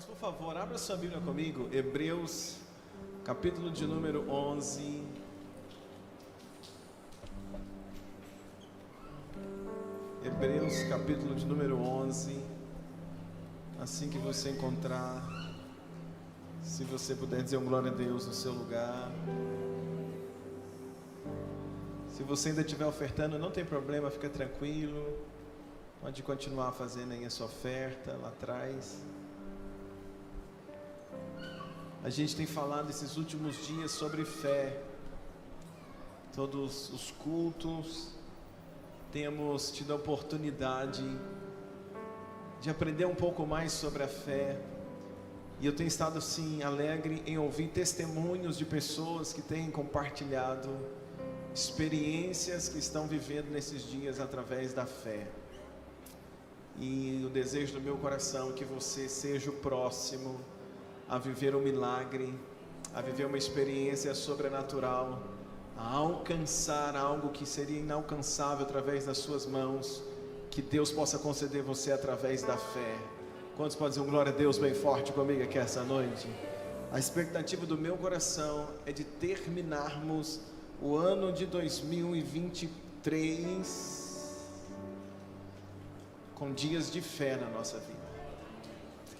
Irmãos, por favor, abra sua Bíblia comigo, Hebreus, capítulo de número 11. Hebreus, capítulo de número 11. Assim que você encontrar, se você puder dizer um glória a Deus no seu lugar. Se você ainda estiver ofertando, não tem problema, fica tranquilo. Pode continuar fazendo aí a sua oferta lá atrás. A gente tem falado esses últimos dias sobre fé. Todos os cultos temos tido a oportunidade de aprender um pouco mais sobre a fé. E eu tenho estado assim alegre em ouvir testemunhos de pessoas que têm compartilhado experiências que estão vivendo nesses dias através da fé. E o desejo do meu coração é que você seja o próximo a viver um milagre, a viver uma experiência sobrenatural, a alcançar algo que seria inalcançável através das suas mãos, que Deus possa conceder você através da fé. Quantos podem dizer um glória a Deus bem forte comigo aqui essa noite? A expectativa do meu coração é de terminarmos o ano de 2023 com dias de fé na nossa vida.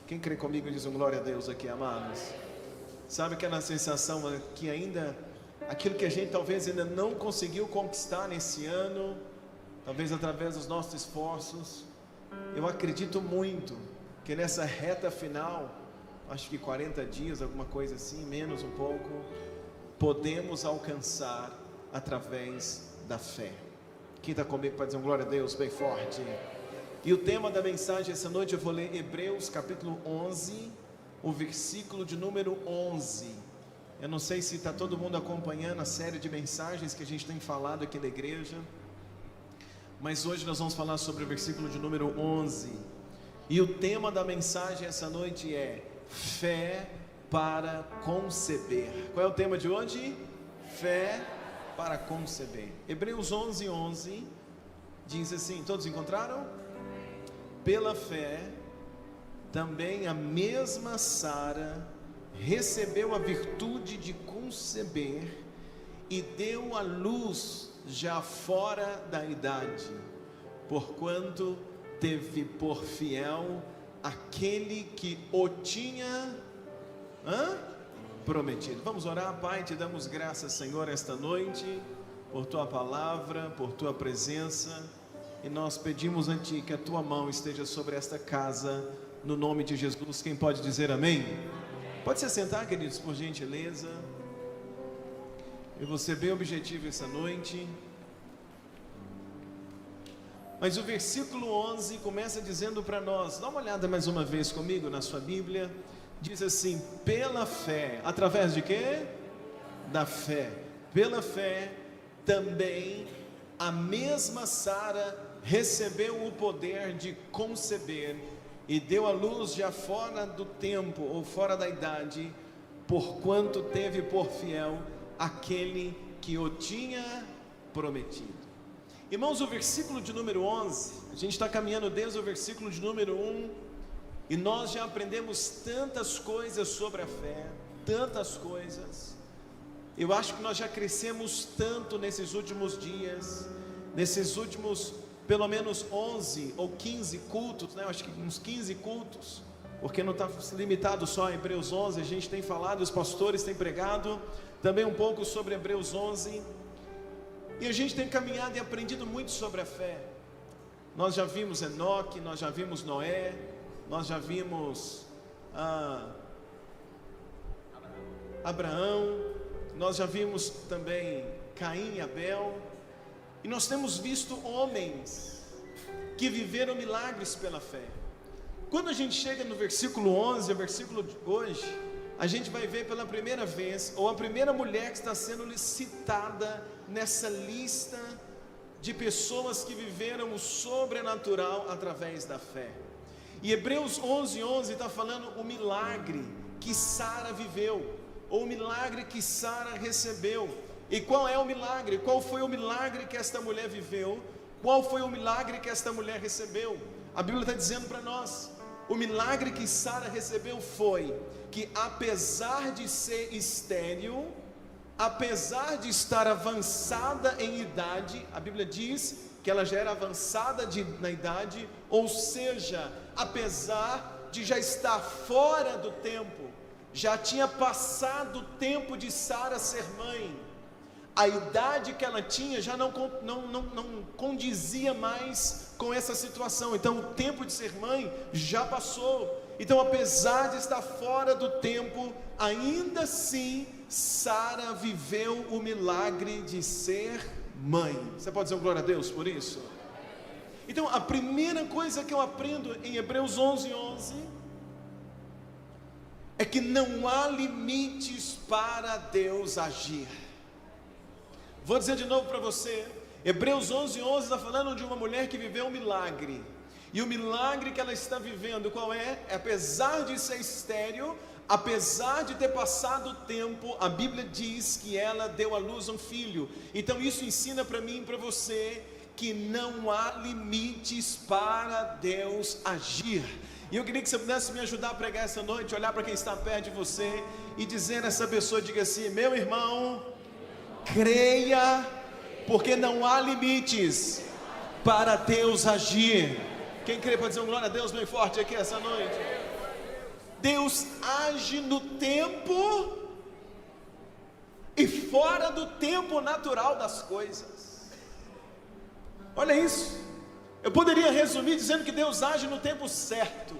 Quem crê comigo diz um glória a Deus aqui, amados. Sabe aquela sensação que ainda, aquilo que a gente talvez ainda não conseguiu conquistar nesse ano, talvez através dos nossos esforços, eu acredito muito que nessa reta final, acho que 40 dias, alguma coisa assim, menos um pouco, podemos alcançar através da fé. Quem está comigo para dizer um glória a Deus bem forte? E o tema da mensagem essa noite eu vou ler Hebreus capítulo 11, o versículo de número 11. Eu não sei se está todo mundo acompanhando a série de mensagens que a gente tem falado aqui na igreja, mas hoje nós vamos falar sobre o versículo de número 11. E o tema da mensagem essa noite é fé para conceber. Qual é o tema de hoje? Fé para conceber. Hebreus 11, 11 diz assim, todos encontraram? Pela fé, também a mesma Sara recebeu a virtude de conceber e deu à luz já fora da idade, porquanto teve por fiel aquele que o tinha prometido. Vamos orar. Pai, te damos graças, Senhor, esta noite, por tua palavra, por tua presença. E nós pedimos a Ti que a Tua mão esteja sobre esta casa, no nome de Jesus. Quem pode dizer amém? Pode se assentar, queridos, por gentileza. Eu vou ser bem objetivo essa noite. Mas o versículo 11 começa dizendo para nós, dá uma olhada mais uma vez comigo na sua Bíblia. Diz assim, pela fé, através de quê? Da fé. Pela fé também a mesma Sara recebeu o poder de conceber e deu à luz já fora do tempo ou fora da idade, porquanto teve por fiel aquele que o tinha prometido. Irmãos, o versículo de número 11, a gente está caminhando desde o versículo de número 1 e nós já aprendemos tantas coisas sobre a fé, tantas coisas. Eu acho que nós já crescemos tanto nesses últimos dias, nesses últimos pelo menos 11 ou 15 cultos, né? Eu acho que uns 15 cultos, porque não está limitado só a Hebreus 11, a gente tem falado, os pastores têm pregado também um pouco sobre Hebreus 11, e a gente tem caminhado e aprendido muito sobre a fé. Nós já vimos Enoque, nós já vimos Noé, nós já vimos Abraão, nós já vimos também Caim e Abel, e nós temos visto homens que viveram milagres pela fé. Quando a gente chega no versículo 11, o versículo de hoje, a gente vai ver pela primeira vez, ou a primeira mulher que está sendo citada nessa lista de pessoas que viveram o sobrenatural através da fé. E Hebreus 11:11 está falando o milagre que Sara viveu, ou o milagre que Sara recebeu. E qual é o milagre? Qual foi o milagre que esta mulher viveu? Qual foi o milagre que esta mulher recebeu? A Bíblia está dizendo para nós O milagre que Sara recebeu foi que, apesar de ser estéril, apesar de estar avançada em idade, a Bíblia diz que ela já era avançada na idade, ou seja, apesar de já estar fora do tempo, já tinha passado o tempo de Sara ser mãe, a idade que ela tinha já não condizia mais com essa situação. Então o tempo de ser mãe já passou. Então, apesar de estar fora do tempo, ainda assim Sara viveu o milagre de ser mãe. Você pode dizer um glória a Deus por isso? Então, a primeira coisa que eu aprendo em Hebreus 11:11 é que não há limites para Deus agir. Vou dizer de novo para você, Hebreus 11:11 está falando de uma mulher que viveu um milagre, e o milagre que ela está vivendo, qual é? Apesar de ser estéril, apesar de ter passado o tempo, a Bíblia diz que ela deu à luz um filho. Então isso ensina para mim e para você, que não há limites para Deus agir. E eu queria que você pudesse me ajudar a pregar essa noite, olhar para quem está perto de você, e dizer a essa pessoa, diga assim: meu irmão, creia, porque não há limites para Deus agir. Quem crê pode dizer um glória a Deus bem forte aqui essa noite. Deus age no tempo e fora do tempo natural das coisas. Olha isso. Eu poderia resumir dizendo que Deus age no tempo certo,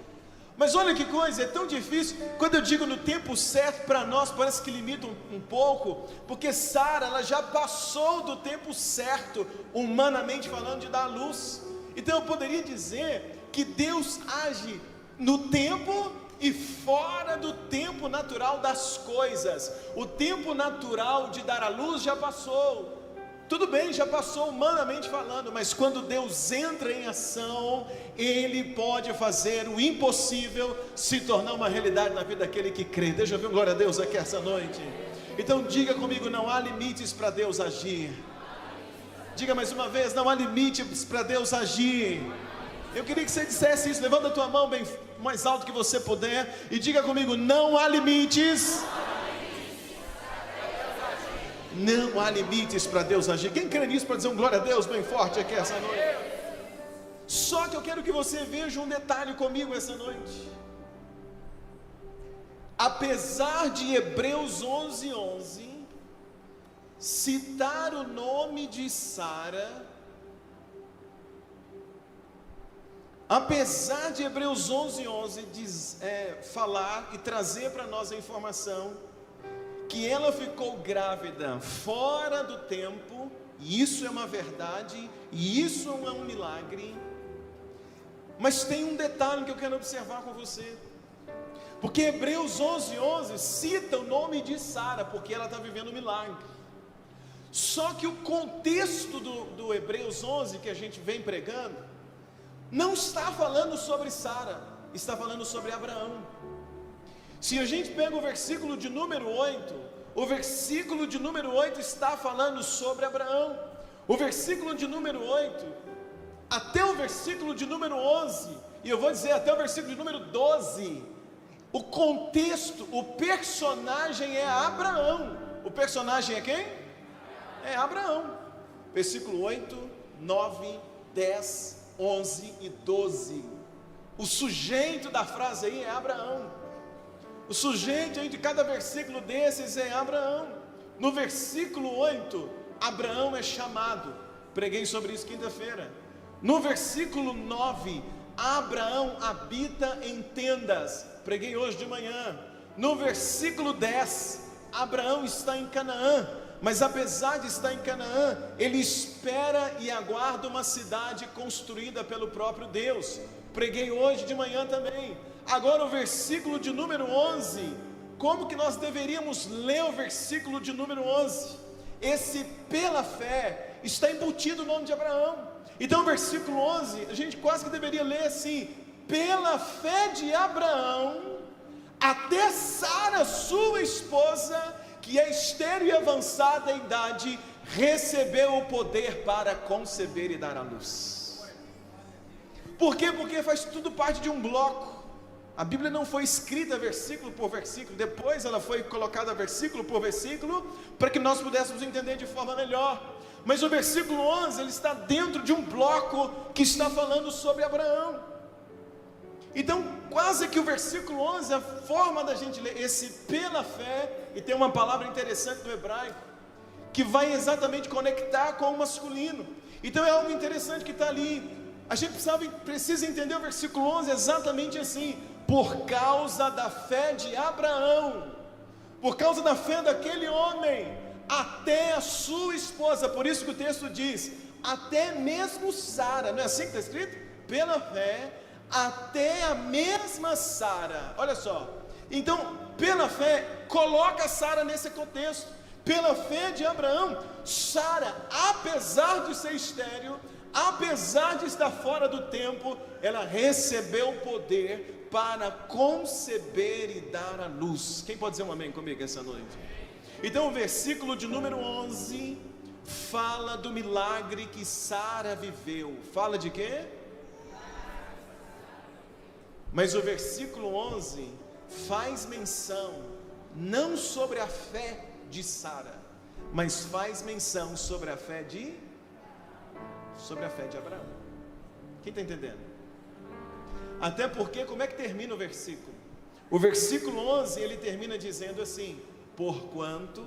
mas olha que coisa, é tão difícil. Quando eu digo no tempo certo, para nós parece que limita um pouco, porque Sara, ela já passou do tempo certo, humanamente falando, de dar luz. Então eu poderia dizer que Deus age no tempo e fora do tempo natural das coisas. O tempo natural de dar a luz já passou, tudo bem, já passou humanamente falando, mas quando Deus entra em ação, Ele pode fazer o impossível se tornar uma realidade na vida daquele que crê. Deixa eu ver um glória a Deus aqui essa noite. Então diga comigo: não há limites para Deus agir. Diga mais uma vez: não há limites para Deus agir. Eu queria que você dissesse isso. Levanta a tua mão bem mais alto que você puder e diga comigo: não há limites. Não há limites para Deus agir. Quem crê nisso para dizer um glória a Deus bem forte aqui essa noite? Só que eu quero que você veja um detalhe comigo essa noite. Apesar de Hebreus 11:11 citar o nome de Sara, apesar de Hebreus 11:11 falar e trazer para nós a informação que ela ficou grávida fora do tempo, e isso é uma verdade, e isso é um milagre, mas tem um detalhe que eu quero observar com você, porque Hebreus 11:11 cita o nome de Sara, porque ela está vivendo um milagre. Só que o contexto do Hebreus 11 que a gente vem pregando, não está falando sobre Sara, está falando sobre Abraão. Se a gente pega o versículo de número 8, o versículo de número 8 está falando sobre Abraão. O versículo de número 8, até o versículo de número 11, e eu vou dizer até o versículo de número 12, o contexto, o personagem é Abraão. O personagem é quem? É Abraão. Versículo 8, 9, 10, 11 e 12. O sujeito da frase aí é Abraão. O sujeito aí de cada versículo desses é Abraão. No versículo 8, Abraão é chamado. Preguei sobre isso quinta-feira. No versículo 9, Abraão habita em tendas. Preguei hoje de manhã. No versículo 10, Abraão está em Canaã. Mas apesar de estar em Canaã, ele espera e aguarda uma cidade construída pelo próprio Deus. Preguei hoje de manhã também. Agora o versículo de número 11, como que nós deveríamos ler o versículo de número 11? Esse pela fé está embutido o nome de Abraão. Então o versículo 11, a gente quase que deveria ler assim: pela fé de Abraão, até Sara sua esposa, que é estéril e avançada em idade, recebeu o poder para conceber e dar à luz. Por quê? Porque faz tudo parte de um bloco. A Bíblia não foi escrita versículo por versículo, depois ela foi colocada versículo por versículo, para que nós pudéssemos entender de forma melhor. Mas o versículo 11, ele está dentro de um bloco que está falando sobre Abraão. Então, quase que o versículo 11, a forma da gente ler esse pela fé, e tem uma palavra interessante no hebraico, que vai exatamente conectar com o masculino. Então é algo interessante que está ali. A gente precisa entender o versículo 11 exatamente assim: por causa da fé de Abraão, por causa da fé daquele homem, até a sua esposa. Por isso que o texto diz, até mesmo Sara, não é assim que está escrito? Pela fé, até a mesma Sara. Olha só, então, pela fé, coloca Sara nesse contexto. Pela fé de Abraão, Sara, apesar de ser estéril, apesar de estar fora do tempo, ela recebeu o poder para conceber e dar à luz. Quem pode dizer um amém comigo essa noite? Então o versículo de número 11 fala do milagre que Sara viveu. Fala de quê? Mas o versículo 11 faz menção não sobre a fé de Sara, mas faz menção sobre a fé de Abraão. Quem está entendendo? Até porque, como é que termina o versículo? O versículo 11, ele termina dizendo assim: porquanto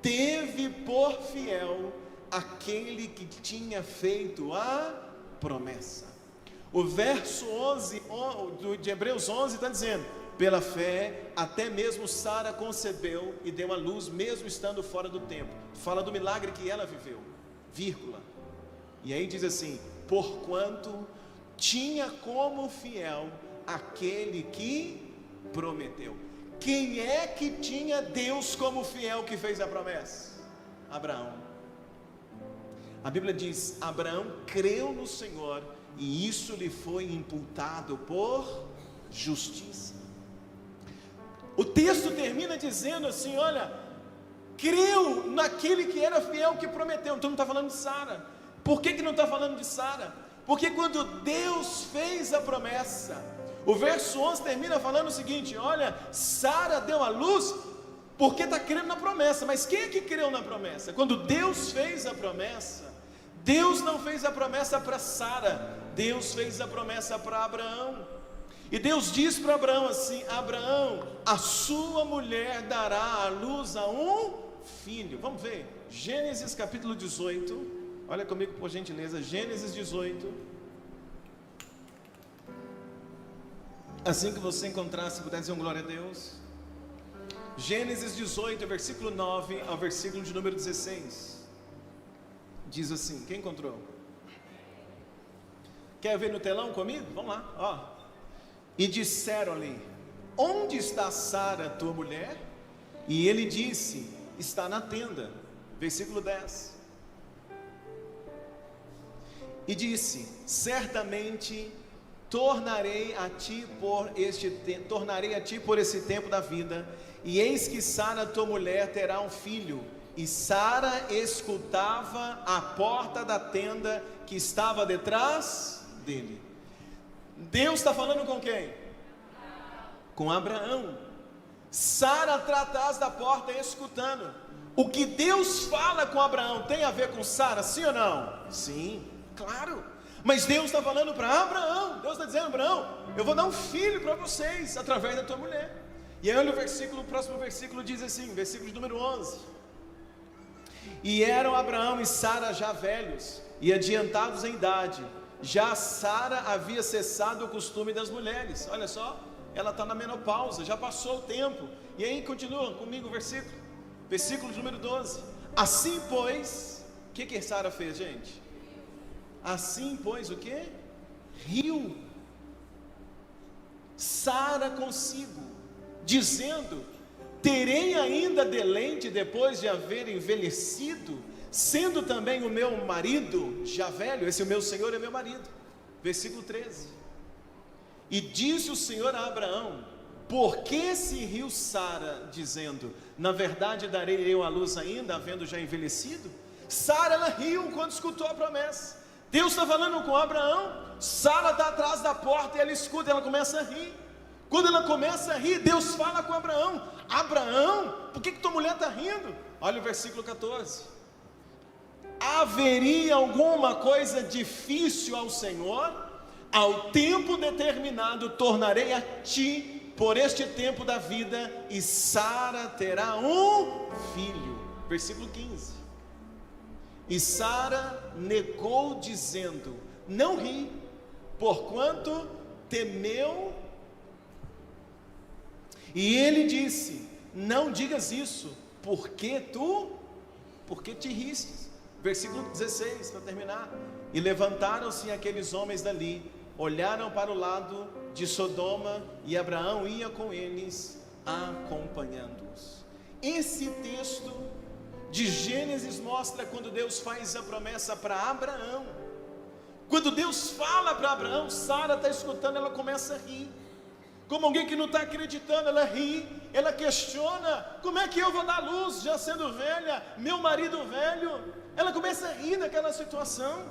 teve por fiel aquele que tinha feito a promessa. O verso 11 de Hebreus 11 está dizendo: pela fé, até mesmo Sara concebeu e deu à luz, mesmo estando fora do tempo. Fala do milagre que ela viveu, vírgula. E aí diz assim: porquanto tinha como fiel aquele que prometeu. Quem é que tinha Deus como fiel que fez a promessa? Abraão. A Bíblia diz: Abraão creu no Senhor e isso lhe foi imputado por justiça. O texto termina dizendo assim: olha, creu naquele que era fiel que prometeu. Então não está falando de Sara. Por que não está falando de Sara? Porque quando Deus fez a promessa, o verso 11 termina falando o seguinte: olha, Sara deu à luz porque está crendo na promessa. Mas quem é que creu na promessa? Quando Deus fez a promessa, Deus não fez a promessa para Sara, Deus fez a promessa para Abraão. E Deus diz para Abraão assim: Abraão, a sua mulher dará à luz a um filho. Vamos ver, Gênesis capítulo 18, olha comigo por gentileza, Gênesis 18. Assim que você encontrar, se puder dizer um glória a Deus. Gênesis 18, versículo 9 ao versículo de número 16. Diz assim, quem encontrou? Quer ver no telão comigo? Vamos lá, ó. E disseram-lhe: onde está Sara, tua mulher? E ele disse: está na tenda. Versículo 10. E disse: certamente tornarei a ti por esse tempo da vida, e eis que Sara, tua mulher, terá um filho. E Sara escutava a porta da tenda que estava detrás dele. Deus está falando com quem? Com Abraão. Sara atrás da porta escutando. O que Deus fala com Abraão tem a ver com Sara, sim ou não? Sim, claro. Mas Deus está falando para Abraão. Deus está dizendo: Abraão, eu vou dar um filho para vocês através da tua mulher. E aí olha o próximo versículo diz assim, versículo de número 11: e eram Abraão e Sara já velhos e adiantados em idade. Já Sara havia cessado o costume das mulheres. Olha só, ela está na menopausa, já passou o tempo. E aí continua comigo o versículo de número 12. Assim pois, o que Sara fez, gente? Assim pois o que? Riu Sara consigo, dizendo: terei ainda deleite depois de haver envelhecido, sendo também o meu marido já velho? Esse o meu Senhor é meu marido. Versículo 13. E disse o Senhor a Abraão: por que se riu Sara, dizendo: na verdade darei eu à luz ainda, havendo já envelhecido? Sara, ela riu quando escutou a promessa. Deus está falando com Abraão, Sara está atrás da porta e ela escuta, ela começa a rir. Quando ela começa a rir, Deus fala com Abraão: Abraão, por que tua mulher está rindo? Olha o versículo 14: haveria alguma coisa difícil ao Senhor? Ao tempo determinado tornarei a ti por este tempo da vida, e Sara terá um filho. Versículo 15: e Sara negou dizendo: não ri, porquanto temeu. E ele disse: não digas isso, porque te riste. Versículo 16, para terminar: e levantaram-se aqueles homens dali, olharam para o lado de Sodoma, e Abraão ia com eles, acompanhando-os. Esse texto de Gênesis mostra quando Deus faz a promessa para Abraão. Quando Deus fala para Abraão, Sara está escutando, ela começa a rir, como alguém que não está acreditando. Ela ri, ela questiona: como é que eu vou dar luz já sendo velha, meu marido velho? Ela começa a rir daquela situação.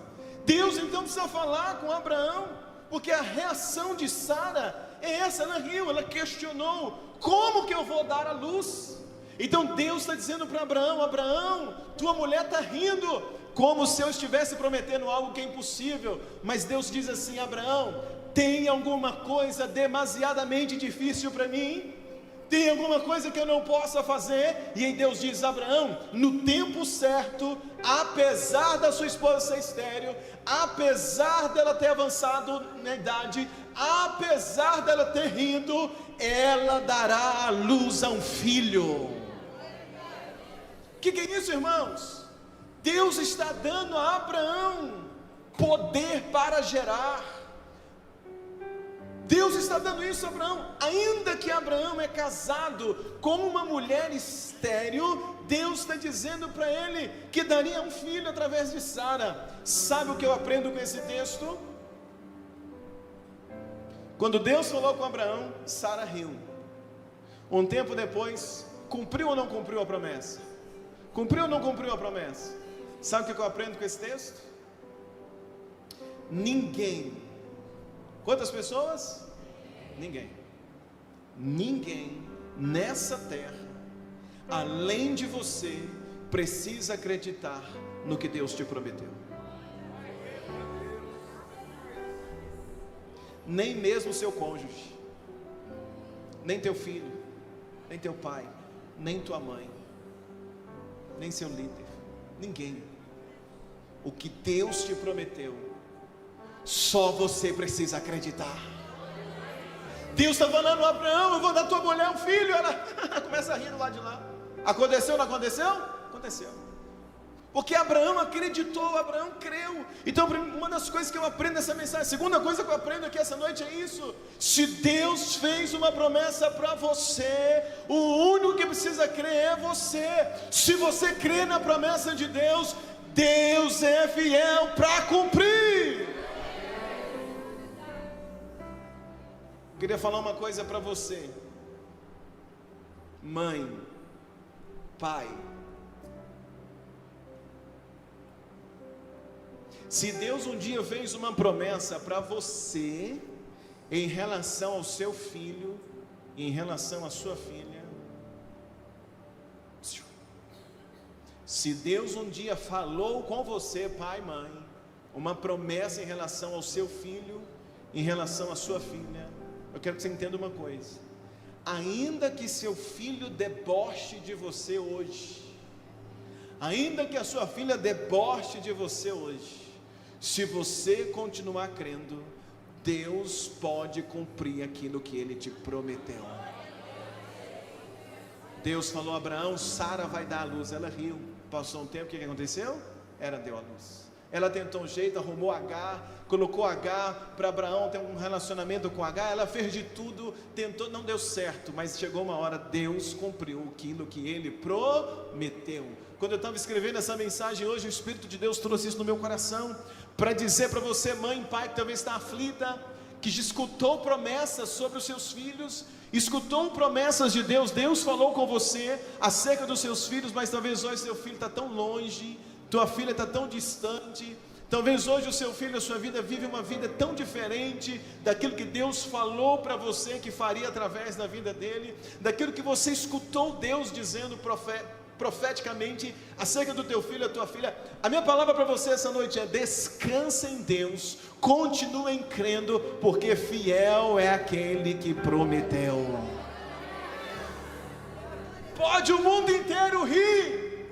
Deus então precisa falar com Abraão, porque a reação de Sara é essa: ela riu, ela questionou: como que eu vou dar a luz? Então Deus está dizendo para Abraão: Abraão, tua mulher está rindo, como se eu estivesse prometendo algo que é impossível. Mas Deus diz assim: Abraão, tem alguma coisa demasiadamente difícil para mim? Tem alguma coisa que eu não possa fazer? E aí Deus diz: Abraão, no tempo certo, apesar da sua esposa ser estéril, apesar dela ter avançado na idade, apesar dela ter rido, ela dará a luz a um filho. O que é isso, irmãos? Deus está dando a Abraão poder para gerar. Deus está dando isso a Abraão, ainda que Abraão é casado com uma mulher estéril. Deus está dizendo para ele que daria um filho através de Sara. Sabe o que eu aprendo com esse texto? Quando Deus falou com Abraão, Sara riu. Um tempo depois, cumpriu ou não cumpriu a promessa? Cumpriu ou não cumpriu a promessa? Sabe o que eu aprendo com esse texto? Ninguém. Quantas pessoas? Ninguém nessa terra, além de você, precisa acreditar no que Deus te prometeu. Nem mesmo seu cônjuge, nem teu filho, nem teu pai, nem tua mãe, nem seu líder, ninguém. O que Deus te prometeu, só você precisa acreditar. Deus está falando: Abraão, eu vou dar tua mulher um filho. Ela começa a rir do lado de lá. Aconteceu ou não aconteceu? Aconteceu. Porque Abraão acreditou, Abraão creu. Então uma das coisas que eu aprendo nessa mensagem, a segunda coisa que eu aprendo aqui essa noite é isso: se Deus fez uma promessa para você, o único que precisa crer é você. Se você crê na promessa de Deus, Deus é fiel para cumprir. Eu queria falar uma coisa para você, mãe, pai. Se Deus um dia fez uma promessa para você, em relação ao seu filho, em relação à sua filha, se Deus um dia falou com você, pai, mãe, uma promessa em relação ao seu filho, em relação à sua filha, eu quero que você entenda uma coisa: ainda que seu filho deboche de você hoje, ainda que a sua filha deboche de você hoje, se você continuar crendo, Deus pode cumprir aquilo que Ele te prometeu. Deus falou a Abraão: Sara vai dar a luz. Ela riu, passou um tempo, o que aconteceu? Ela deu a luz. Ela tentou um jeito, arrumou Agar, colocou Agar para Abraão ter um relacionamento com Agar. Ela fez de tudo, tentou, não deu certo, mas chegou uma hora, Deus cumpriu aquilo que Ele prometeu. Quando eu estava escrevendo essa mensagem hoje, o Espírito de Deus trouxe isso no meu coração, para dizer para você, mãe, pai, que talvez está aflita, que escutou promessas sobre os seus filhos, escutou promessas de Deus, Deus falou com você acerca dos seus filhos, mas talvez hoje seu filho está tão longe, tua filha está tão distante, Talvez hoje o seu filho, a sua vida, vive uma vida tão diferente daquilo que Deus falou para você que faria através da vida dele, daquilo que você escutou Deus dizendo profeticamente acerca do teu filho, a tua filha. A minha palavra para você essa noite é: descansa em Deus, continuem crendo, porque fiel é aquele que prometeu. Pode o mundo inteiro rir,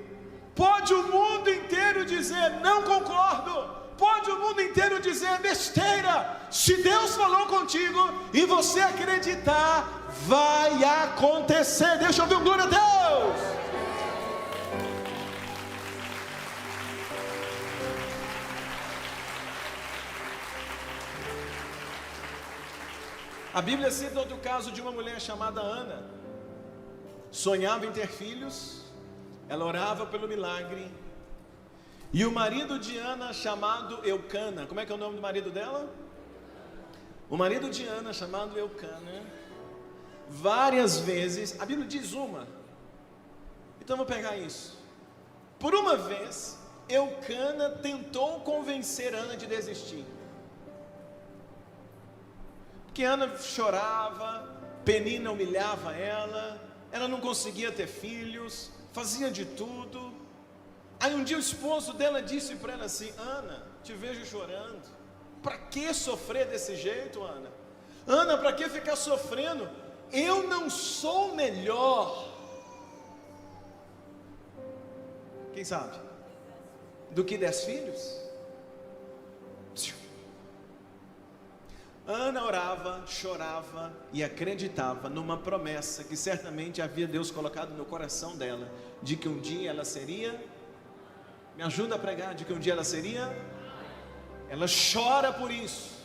pode o mundo inteiro dizer não concordo, pode o mundo inteiro dizer besteira. Se Deus falou contigo e você acreditar, vai acontecer. Deixa eu ouvir um glória a Deus. A Bíblia cita outro caso de uma mulher chamada Ana. Sonhava em ter filhos, ela orava pelo milagre, e o marido de Ana, chamado Eucana, como é que é o nome do marido dela? O marido de Ana, chamado Eucana, várias vezes, a Bíblia diz uma, então vou pegar isso. Por uma vez, Eucana tentou convencer Ana de desistir, porque Ana chorava, Penina humilhava ela não conseguia ter filhos, fazia de tudo. Aí um dia o esposo dela disse para ela assim: Ana, te vejo chorando, para que sofrer desse jeito, Ana? Ana, para que ficar sofrendo? Eu não sou melhor, quem sabe, do que 10 filhos? Ana orava, chorava e acreditava numa promessa que certamente havia Deus colocado no coração dela, de que um dia ela seria, me ajuda a pregar, de que um dia ela seria, ela chora por isso,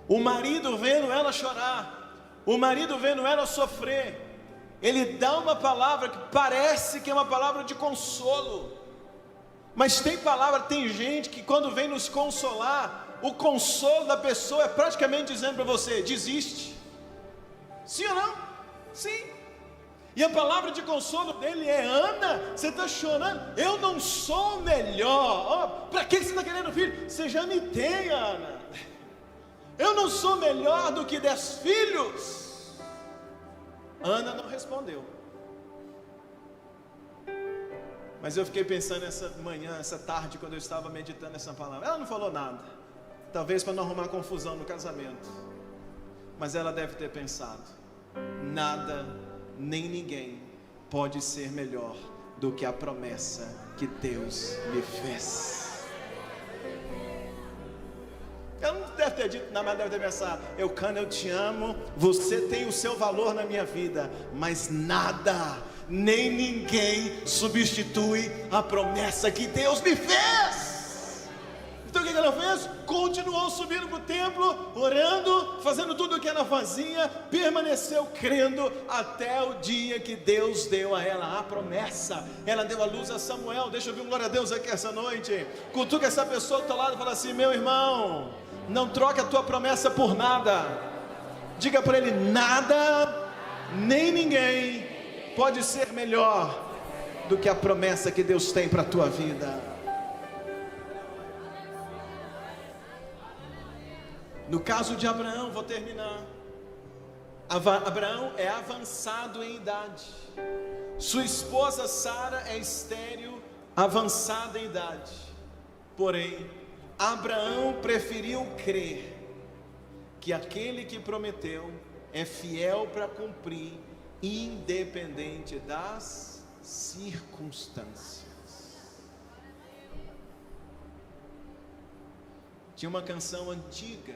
o marido vendo ela chorar, o marido vendo ela sofrer, ele dá uma palavra que parece que é uma palavra de consolo, mas tem gente que quando vem nos consolar, o consolo da pessoa é praticamente dizendo para você: desiste. Sim ou não? Sim. E a palavra de consolo dele é: Ana, você está chorando, eu não sou melhor. Para que você está querendo filho? Você já me tem, Ana. Eu não sou melhor do que 10 filhos. Ana não respondeu. Mas eu fiquei pensando essa manhã, essa tarde, quando eu estava meditando essa palavra. Ela não falou nada. Talvez para não arrumar confusão no casamento. Mas ela deve ter pensado: nada, nem ninguém pode ser melhor do que a promessa que Deus me fez. Ela não deve ter dito nada, mas deve ter pensado: Eucana, eu te amo, você tem o seu valor na minha vida, mas nada, nem ninguém substitui a promessa que Deus me fez. Então o que ela fez? Continuou subindo para o templo, orando, fazendo tudo o que ela fazia, permaneceu crendo até o dia que Deus deu a ela a promessa. Ela deu a luz a Samuel. Deixa eu ouvir um glória a Deus aqui essa noite. Cutuca essa pessoa do teu lado e fala assim: meu irmão, não troque a tua promessa por nada. Diga para ele: nada, nem ninguém pode ser melhor do que a promessa que Deus tem para a tua vida. No caso de Abraão, vou terminar. Abraão é avançado em idade. Sua esposa Sara é estéril, avançada em idade. Porém, Abraão preferiu crer que aquele que prometeu é fiel para cumprir, independente das circunstâncias. Tinha uma canção antiga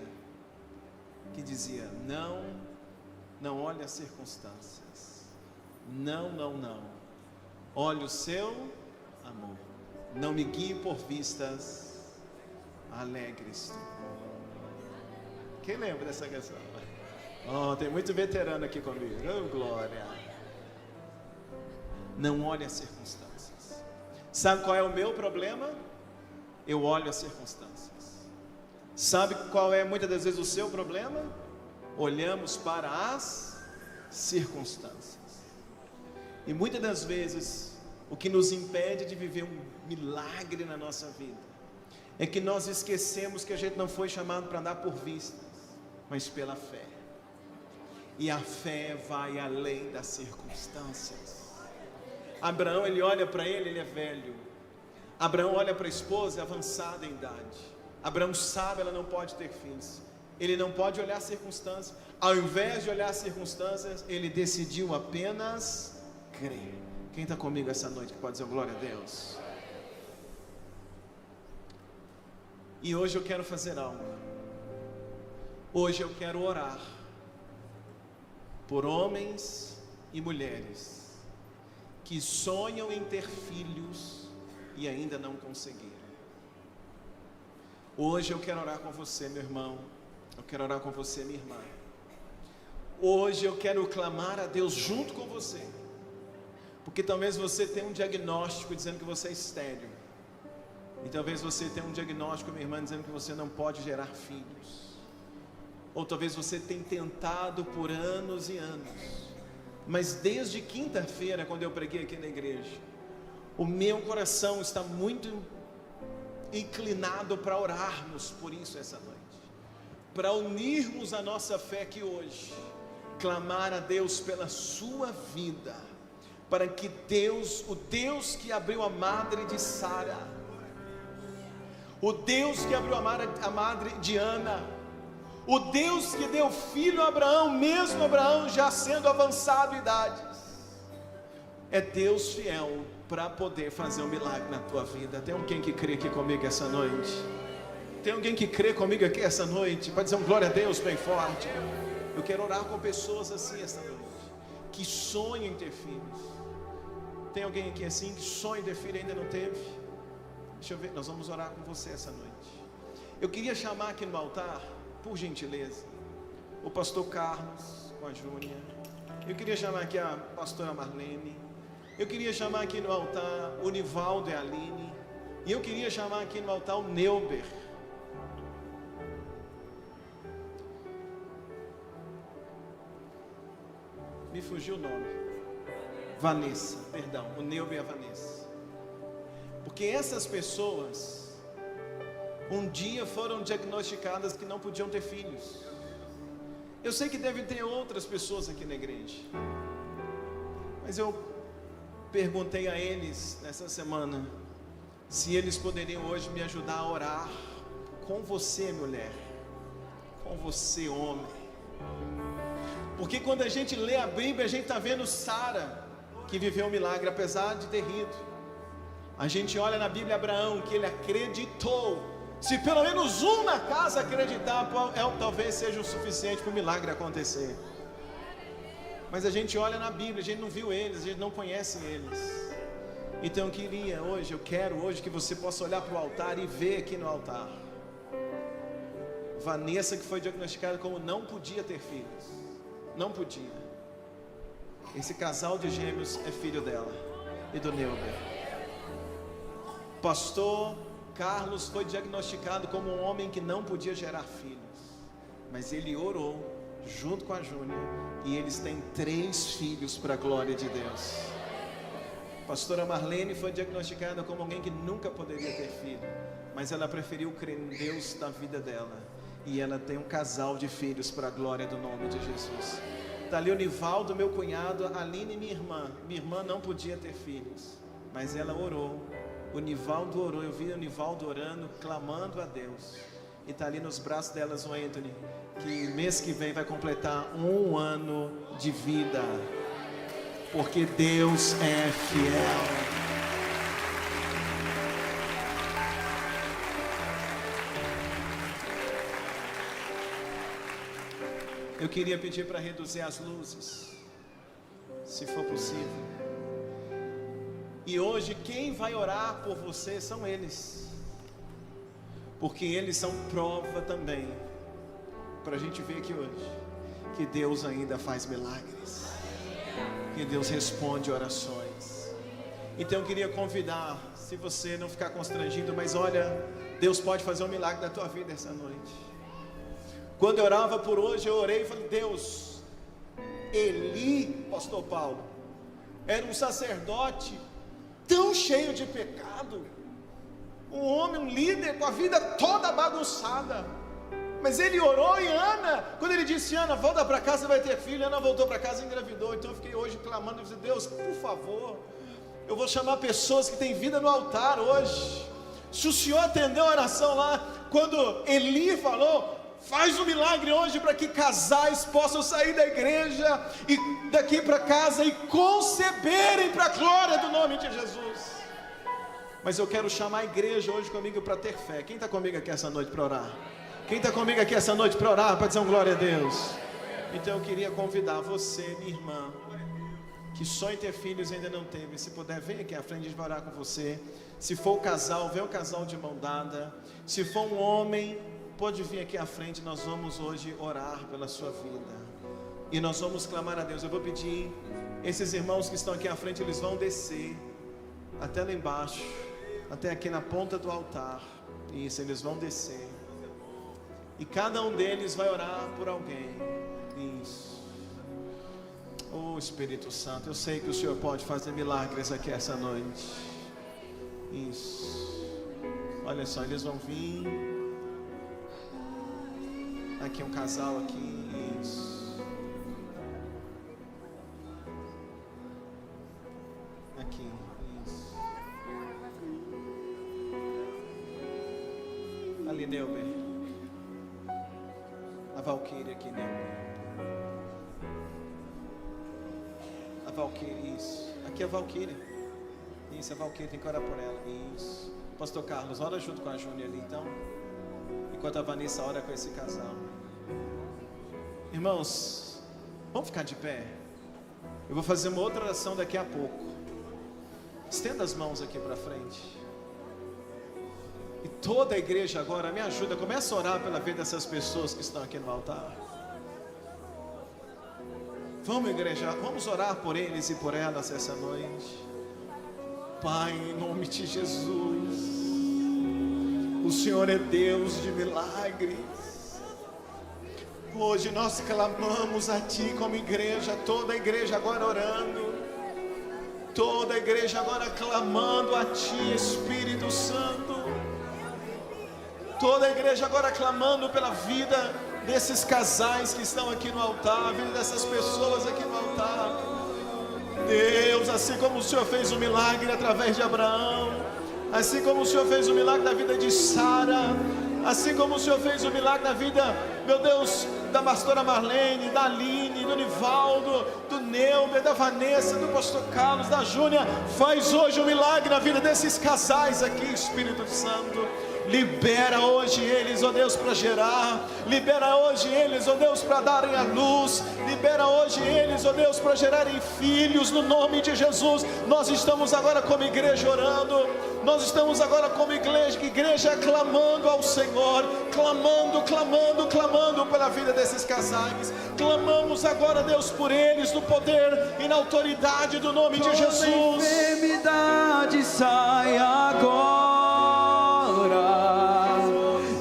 que dizia: não olhe as circunstâncias, não, olhe o seu amor, não me guie por vistas alegres. Quem lembra dessa canção? Oh, tem muito veterano aqui comigo. Oh, glória. Não olhe as circunstâncias. Sabe qual é o meu problema? Eu olho as circunstâncias. Sabe qual é muitas das vezes o seu problema? Olhamos para as circunstâncias. E muitas das vezes o que nos impede de viver um milagre na nossa vida é que nós esquecemos que a gente não foi chamado para andar por vistas, mas pela fé. E a fé vai além das circunstâncias. Abraão, ele olha para ele é velho. Abraão olha para a esposa, avançada em idade. Abraão sabe, ela não pode ter filhos. Ele não pode olhar as circunstâncias. Ao invés de olhar as circunstâncias, ele decidiu apenas crer. Quem está comigo essa noite que pode dizer glória a Deus? E hoje eu quero fazer algo. Hoje eu quero orar por homens e mulheres que sonham em ter filhos e ainda não conseguiram. Hoje eu quero orar com você, meu irmão. Eu quero orar com você, minha irmã. Hoje eu quero clamar a Deus junto com você, porque talvez você tenha um diagnóstico dizendo que você é estéril, e talvez você tenha um diagnóstico, minha irmã, dizendo que você não pode gerar filhos, ou talvez você tenha tentado por anos e anos, mas desde quinta-feira, quando eu preguei aqui na igreja, o meu coração está muito inclinado para orarmos por isso essa noite, para unirmos a nossa fé aqui hoje, clamar a Deus pela sua vida, para que Deus, o Deus que abriu a madre de Sara, o Deus que abriu a madre de Ana, o Deus que deu filho a Abraão, mesmo Abraão já sendo avançado em idades, é Deus fiel para poder fazer um milagre na tua vida. Tem alguém que crê aqui comigo essa noite? Tem alguém que crê comigo aqui essa noite? Pode dizer um glória a Deus bem forte. Eu quero orar com pessoas assim essa noite, que sonham em ter filhos. Tem alguém aqui assim, que sonha em ter filho e ainda não teve? Deixa eu ver, nós vamos orar com você essa noite. Eu queria chamar aqui no altar, por gentileza, o pastor Carlos com a Júnia. Eu queria chamar aqui a pastora Marlene. Eu queria chamar aqui no altar o Nivaldo e a Aline. E eu queria chamar aqui no altar o Neuber. Me fugiu o nome. Vanessa, perdão, o Neuber e a Vanessa. Porque essas pessoas um dia foram diagnosticadas que não podiam ter filhos. Eu sei que devem ter outras pessoas aqui na igreja, mas eu perguntei a eles nessa semana se eles poderiam hoje me ajudar a orar com você, mulher, com você, homem. Porque quando a gente lê a Bíblia, a gente está vendo Sara, que viveu um milagre, apesar de ter rido. A gente olha na Bíblia Abraão, que ele acreditou. Se pelo menos um na casa acreditar, talvez seja o suficiente para o milagre acontecer. Mas a gente olha na Bíblia, a gente não viu eles, a gente não conhece eles. Então eu quero hoje que você possa olhar para o altar e ver aqui no altar Vanessa, que foi diagnosticada como não podia ter filhos. Não podia. Esse casal de gêmeos é filho dela e do Neuber. Pastor Carlos foi diagnosticado como um homem que não podia gerar filhos, mas ele orou junto com a Júnia e eles têm 3 filhos para a glória de Deus. Pastora Marlene foi diagnosticada como alguém que nunca poderia ter filho, mas ela preferiu crer em Deus da vida dela, e ela tem um casal de filhos para a glória do nome de Jesus. Está ali o Nivaldo, meu cunhado, a Aline, minha irmã não podia ter filhos, mas ela orou. O Nivaldo orou, eu vi o Nivaldo orando, clamando a Deus, e está ali nos braços delas o Anthony, que mês que vem vai completar 1 ano de vida, porque Deus é fiel. Eu queria pedir para reduzir as luzes, se for possível. E hoje quem vai orar por você são eles, porque eles são prova também, para a gente ver aqui hoje, que Deus ainda faz milagres, que Deus responde orações. Então eu queria convidar, se você não ficar constrangido, mas olha, Deus pode fazer um milagre na tua vida essa noite. Quando eu orava por hoje, eu orei e falei: Deus, Eli, pastor Paulo, era um sacerdote tão cheio de pecado, um homem, um líder com a vida toda bagunçada. Mas ele orou e Ana, quando ele disse, Ana, volta para casa, você vai ter filho. Ana voltou para casa e engravidou. Então eu fiquei hoje clamando, eu disse, Deus, por favor, eu vou chamar pessoas que têm vida no altar hoje. Se o Senhor atendeu a oração lá, quando Eli falou, faz um milagre hoje para que casais possam sair da igreja e daqui para casa e conceberem para a glória do nome de Jesus. Mas eu quero chamar a igreja hoje comigo para ter fé. Quem está comigo aqui essa noite para orar? Quem está comigo aqui essa noite para orar, para dizer um glória a Deus? Então eu queria convidar você, minha irmã, que sonha em ter filhos e ainda não teve, se puder, vem aqui à frente, a gente vai orar com você. Se for o casal, vem o casal de mão dada. Se for um homem, pode vir aqui à frente, nós vamos hoje orar pela sua vida. E nós vamos clamar a Deus. Eu vou pedir, esses irmãos que estão aqui à frente, eles vão descer até lá embaixo, até aqui na ponta do altar. Isso, eles vão descer. E cada um deles vai orar por alguém. Isso. Oh Espírito Santo, eu sei que o Senhor pode fazer milagres aqui essa noite. Isso. Olha só, eles vão vir. Aqui um casal aqui. Isso. Aqui. Isso. Ali, Neuber. A Valquíria aqui, Neuber. A Valquíria, isso. Aqui é a Valquíria. Isso, a Valquíria, tem que orar por ela. Isso. Pastor Carlos, ora junto com a Júnia ali, então. Enquanto a Vanessa ora com esse casal. Irmãos, vamos ficar de pé. Eu vou fazer uma outra oração daqui a pouco. Estenda as mãos aqui para frente. E toda a igreja agora me ajuda. Começa a orar pela vida dessas pessoas que estão aqui no altar. Vamos, igreja, vamos orar por eles e por elas essa noite. Pai, em nome de Jesus, o Senhor é Deus de milagres. Hoje nós clamamos a Ti como igreja, toda a igreja agora orando, toda a igreja agora clamando a Ti, Espírito Santo. Toda a igreja agora clamando pela vida desses casais que estão aqui no altar, a vida dessas pessoas aqui no altar. Deus, assim como o Senhor fez um milagre através de Abraão, assim como o Senhor fez um milagre na vida de Sara, assim como o Senhor fez um milagre na vida, meu Deus, da pastora Marlene, da Aline, do Nivaldo, do Neuber, da Vanessa, do pastor Carlos, da Júnia, faz hoje um milagre na vida desses casais aqui, Espírito Santo. Libera hoje eles, ó Deus, para gerar. Libera hoje eles, ó Deus, para darem a luz. Libera hoje eles, ó Deus, para gerarem filhos, no nome de Jesus. Nós estamos agora como igreja orando. Nós estamos agora como igreja clamando ao Senhor. Clamando, clamando, clamando pela vida desses casais. Clamamos agora, Deus, por eles, no poder e na autoridade do nome de Jesus. Toda enfermidade sai agora.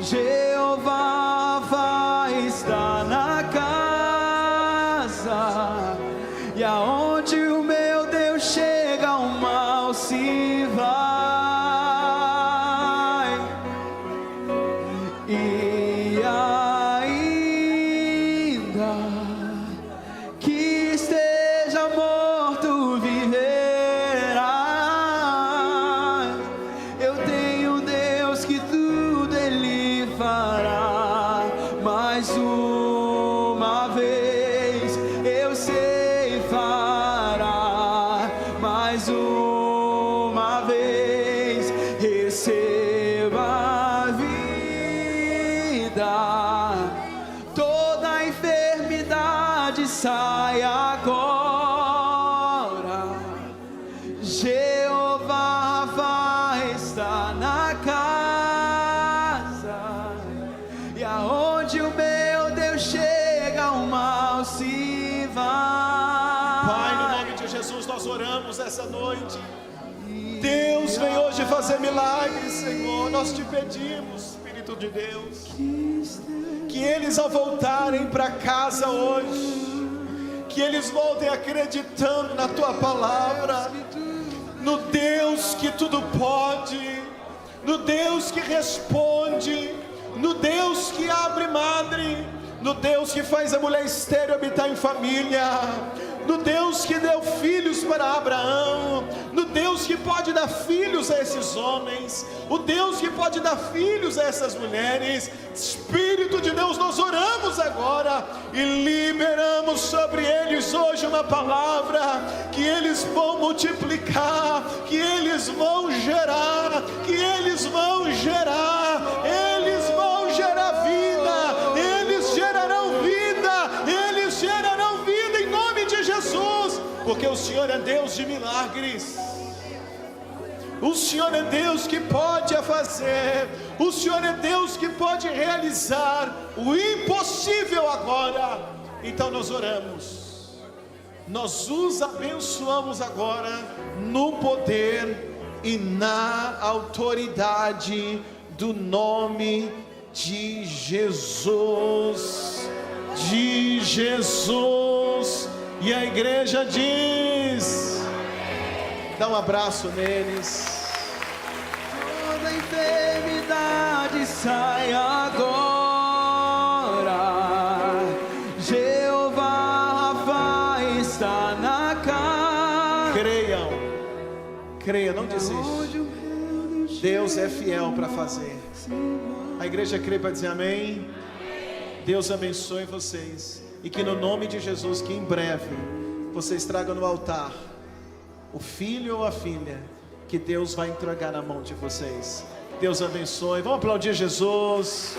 Jeová vai estar na casa, e aonde o meu Deus chega, o mal se vai. E ainda que esteja morto, viverá. Eu tenho Deus que tudo Ele fará. Mais uma vez eu sei fará. Mais uma vez receba a vida. Toda enfermidade sai agora. Jeová vai estar na casa, e aonde o meu Deus chega, o mal se vai. Pai, no nome de Jesus, nós oramos essa noite. Deus, vem hoje fazer milagres, Senhor. Nós te pedimos, Espírito de Deus, que eles, ao voltarem para casa hoje, que eles voltem acreditando na Tua palavra, no Deus que tudo pode, no Deus que responde, no Deus que abre madre, no Deus que faz a mulher estéril habitar em família, no Deus que deu filhos para Abraão, no Deus que pode dar filhos a esses homens, o Deus que pode dar filhos a essas mulheres. Espírito de Deus, nós oramos agora e liberamos sobre eles hoje uma palavra, que eles vão multiplicar, que eles vão gerar, que eles vão gerar, eles vão gerar vida, eles gerarão vida, eles gerarão vida em nome de Jesus, porque o Senhor é Deus de milagres. O Senhor é Deus que pode fazer, o Senhor é Deus que pode realizar o impossível agora. Então nós oramos, nós os abençoamos agora no poder e na autoridade do nome de Jesus, de Jesus. E a igreja diz: dá um abraço neles. Toda enfermidade sai agora. Jeová Rafa está na casa. Creia, não desiste. Deus é fiel para fazer. A igreja crê para dizer amém. Deus abençoe vocês, e que no nome de Jesus, que em breve vocês tragam no altar o filho ou a filha que Deus vai entregar na mão de vocês. Deus abençoe. Vamos aplaudir Jesus.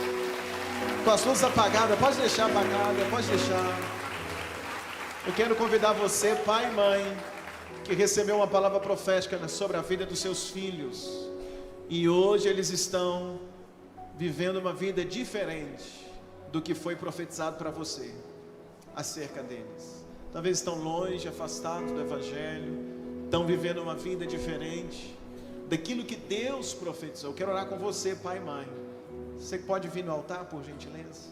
Com as luzes apagadas, pode deixar apagada, pode deixar. Eu quero convidar você, pai e mãe, que recebeu uma palavra profética sobre a vida dos seus filhos, e hoje eles estão vivendo uma vida diferente do que foi profetizado para você acerca deles. Talvez estão longe, afastados do Evangelho, estão vivendo uma vida diferente daquilo que Deus profetizou. Eu quero orar com você, pai e mãe. Você pode vir no altar, por gentileza?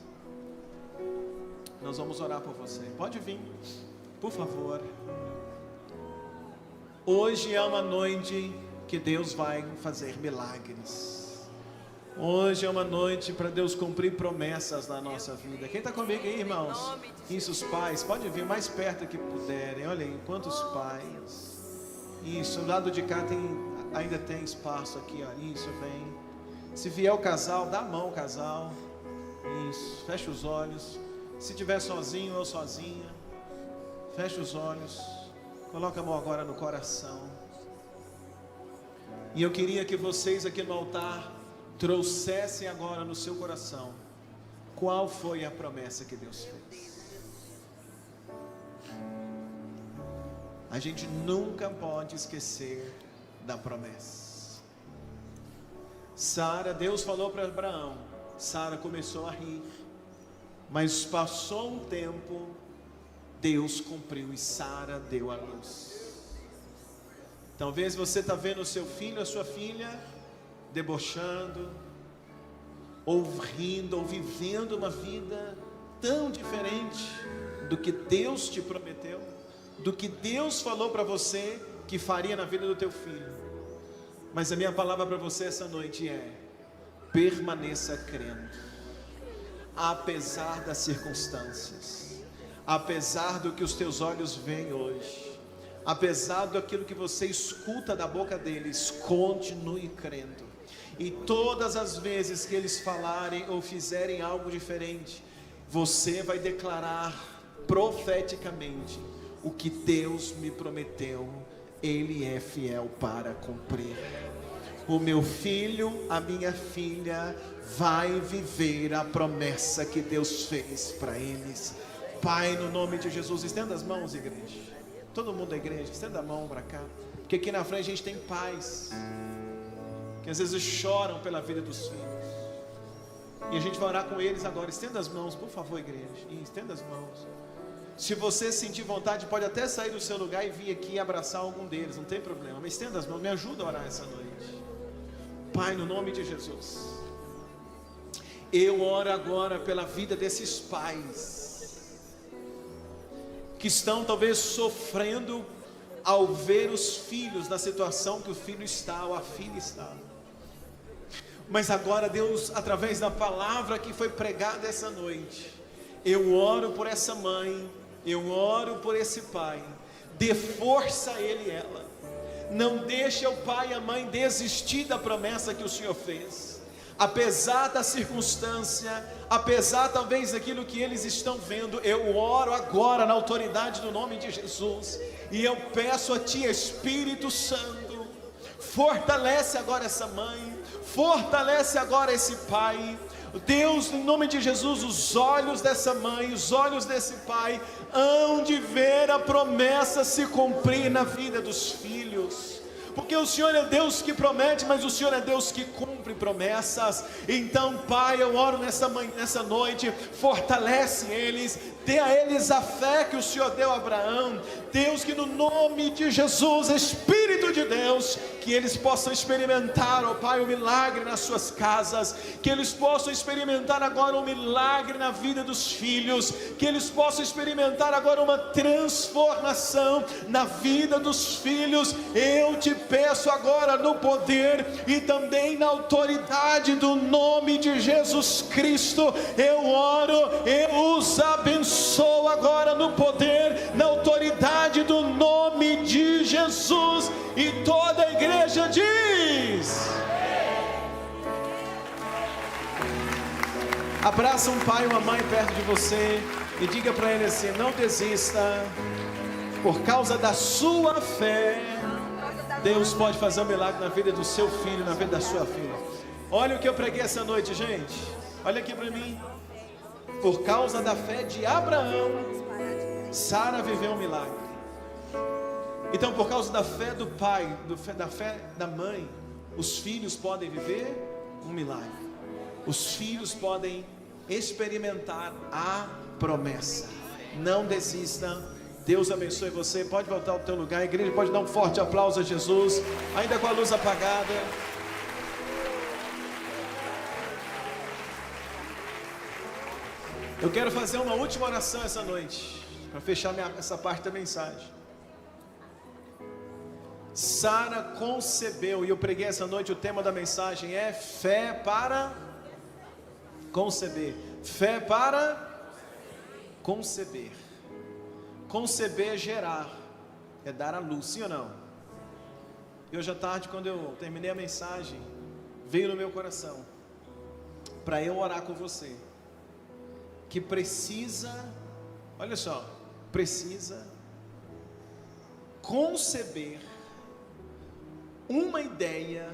Nós vamos orar por você. Pode vir, por favor. Hoje é uma noite que Deus vai fazer milagres. Hoje é uma noite para Deus cumprir promessas na nossa vida. Quem está comigo aí, irmãos? Isso, os pais, pode vir mais perto que puderem. Olha aí, quantos pais. Isso, do lado de cá ainda tem espaço aqui, ó. Isso, vem. Se vier o casal, dá a mão ao casal. Isso, fecha os olhos. Se estiver sozinho ou sozinha, fecha os olhos. Coloca a mão agora no coração. E eu queria que vocês aqui no altar trouxessem agora no seu coração qual foi a promessa que Deus fez. A gente nunca pode esquecer da promessa. Sara, Deus falou para Abraão, Sara começou a rir, mas passou um tempo, Deus cumpriu e Sara deu a luz. Talvez você está vendo o seu filho, a sua filha debochando, ou rindo, ou vivendo uma vida tão diferente do que Deus te prometeu, do que Deus falou para você que faria na vida do teu filho. Mas a minha palavra para você essa noite é: permaneça crendo, apesar das circunstâncias, apesar do que os teus olhos veem hoje, apesar daquilo que você escuta da boca deles, continue crendo. E todas as vezes que eles falarem ou fizerem algo diferente, você vai declarar profeticamente: o que Deus me prometeu, Ele é fiel para cumprir. O meu filho, a minha filha vai viver a promessa que Deus fez para eles. Pai, no nome de Jesus, estenda as mãos, igreja. Todo mundo da igreja, estenda a mão para cá, porque aqui na frente a gente tem pais que às vezes choram pela vida dos filhos, e a gente vai orar com eles agora. Estenda as mãos, por favor, igreja. Estenda as mãos. Se você sentir vontade, pode até sair do seu lugar e vir aqui abraçar algum deles, não tem problema, mas estenda as mãos, me ajuda a orar essa noite. Pai, no nome de Jesus, eu oro agora pela vida desses pais que estão talvez sofrendo ao ver os filhos na situação que o filho está ou a filha está. Mas agora, Deus, através da palavra que foi pregada essa noite, eu oro por essa mãe, eu oro por esse pai. Dê força a ele e ela. Não deixe o pai e a mãe desistir da promessa que o Senhor fez. Apesar da circunstância, apesar talvez daquilo que eles estão vendo, eu oro agora na autoridade do nome de Jesus, e eu peço a Ti, Espírito Santo, fortalece agora essa mãe, fortalece agora esse pai. Deus, em nome de Jesus, os olhos dessa mãe, os olhos desse pai, hão de ver a promessa se cumprir na vida dos filhos. Porque o Senhor é Deus que promete, mas o Senhor é Deus que cumpre promessas. Então, Pai, eu oro nessa noite, fortalece eles, dê a eles a fé que o Senhor deu a Abraão. Deus, que no nome de Jesus, Espírito de Deus, que eles possam experimentar, ó Pai, o milagre nas suas casas, que eles possam experimentar agora um milagre na vida dos filhos, que eles possam experimentar agora uma transformação na vida dos filhos. Eu te peço agora no poder e também na autoridade do nome de Jesus Cristo, eu oro, eu os abençoo agora no poder, na autoridade do nome de Jesus, e toda a igreja diz: abraça um pai e uma mãe perto de você e diga para ele assim: não desista, por causa da sua fé, Deus pode fazer um milagre na vida do seu filho, na vida da sua filha. Olha o que eu preguei essa noite, gente. Olha aqui para mim. Por causa da fé de Abraão, Sara viveu um milagre. Então, por causa da fé do pai, da fé da mãe, os filhos podem viver um milagre. Os filhos podem experimentar a promessa. Não desista. Deus abençoe você. Pode voltar ao teu lugar. A igreja pode dar um forte aplauso a Jesus, ainda com a luz apagada. Eu quero fazer uma última oração essa noite, para fechar essa parte da mensagem. Sara concebeu, e eu preguei essa noite, o tema da mensagem é fé para conceber. Fé para conceber. Conceber é gerar, é dar à luz, sim ou não? E hoje à tarde, quando eu terminei a mensagem, veio no meu coração, para eu orar com você, que precisa, olha só, precisa conceber uma ideia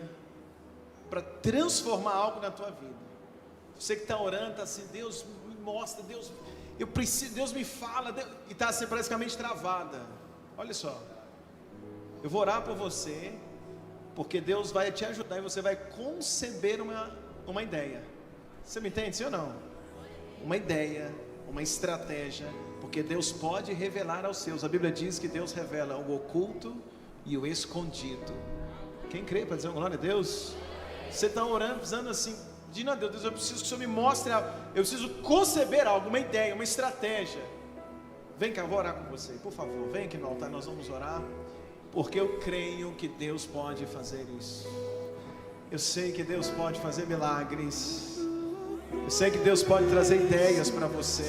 para transformar algo na tua vida. Você que está orando, está assim: Deus me mostra, Deus, eu preciso, Deus me fala, Deus, e está assim praticamente travada. Olha só, eu vou orar por você, porque Deus vai te ajudar e você vai conceber uma ideia. Você me entende, sim ou não? Uma ideia, uma estratégia, porque Deus pode revelar aos seus. A Bíblia diz que Deus revela o oculto e o escondido. Quem crê para dizer glória a Deus? Você está orando, precisando assim, dizendo a Deus: eu preciso que o Senhor me mostre algo, eu preciso conceber algo, uma ideia, uma estratégia. Vem cá, eu vou orar com você, por favor, vem aqui no altar, nós vamos orar, porque eu creio que Deus pode fazer isso. Eu sei que Deus pode fazer milagres. Eu sei que Deus pode trazer ideias para você.